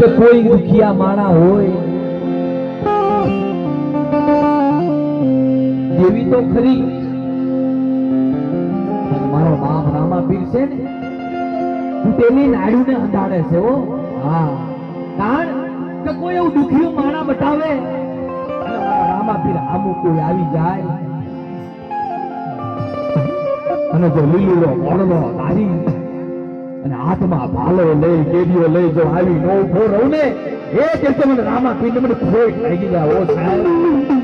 કે કોઈ દુખિયા માણા હોય દેવી તો ખરી મારો બાપ રામાપીર છે ને તૂટેલી નાડુને અંધાડે છે હો હા કારણ કે કોઈ એવું દુખિયું માણા બતાવે રામાપીર આમું કોઈ આવી જાય અને જો લીલુડો મોડલો તારી અને હાથમાં ભાલો લઈ કેડીઓ લઈ જો આવી નો ઉભો રહું ને એ દિવસે મને રામાપીર મને ખોટ લાગી જાય ઓ સાહેબ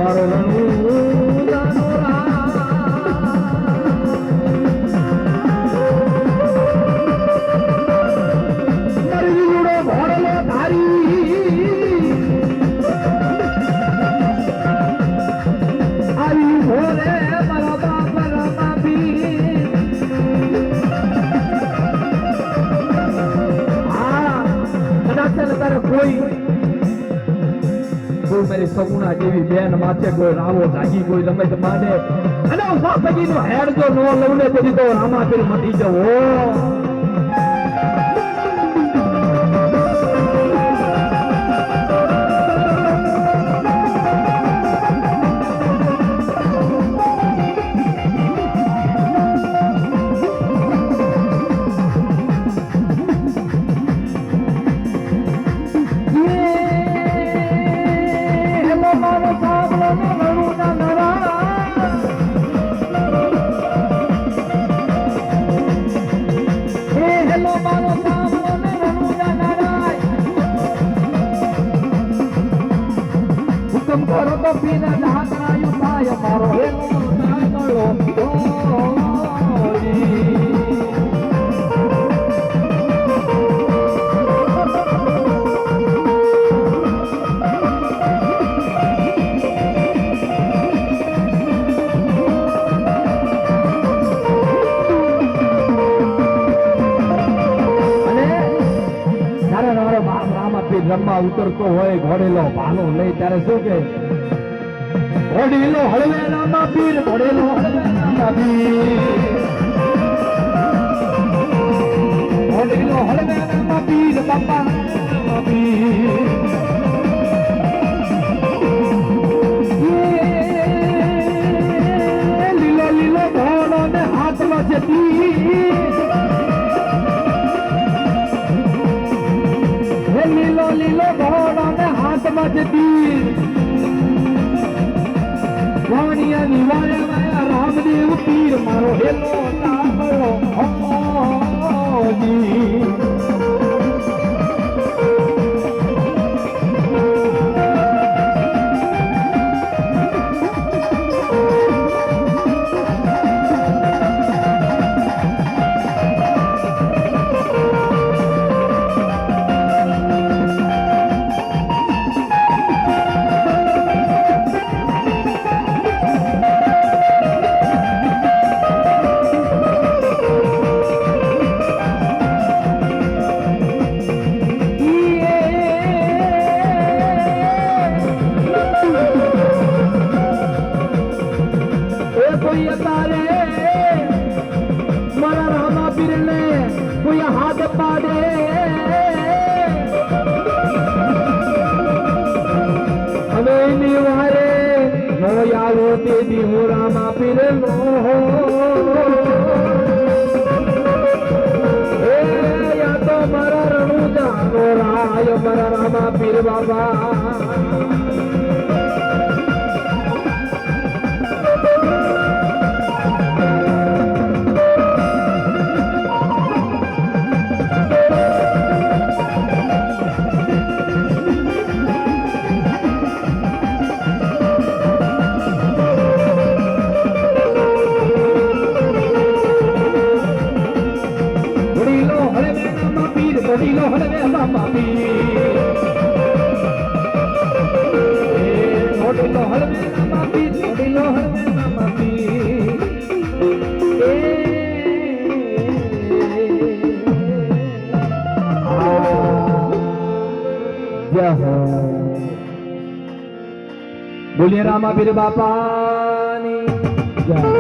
મારો રણુજાનો મારી લીલુડો ભોળલો ધારી આવી ભોરે મારા બાપ રામાપીર હા કદાચ તારે કોઈ मेरी सगुना जेवी बेन माथे कोई रावो जागी कोई रमत माने अने सासगी नो हेड जो नो लवने तेरी तो रामापीर मटी जाओ करो तो पीना जाता युताय मारो हेलो नागलो રમવા ઉતરતો હોય ઘોડેલો ભાલો લઈ ત્યારે શું કે ઘોડેલો હળવે રામાપીર ઘોડેલો હળવે રામાપીર ઘોડેલો હળવે રામાપીર બાપા રામાપીર લીલો લીલો ઘોડો ને હાથમાં છે લીલો લીલો ઘોડો ને હાથમાં છે તીર વાણિયાની વાયા રામદેવ પીર મારો હેલો તારો હોજી રામાપીર નો યા તો મારા રણુજાનો રાય મારા રામાપીર બાબા ઘોડીલો હળવે રામાપીર ઘોડીલો હળવે રામાપીર ઘોડીલો હળવે રામાપીર જય હો બોલીએ રામાપીર બાપાની જય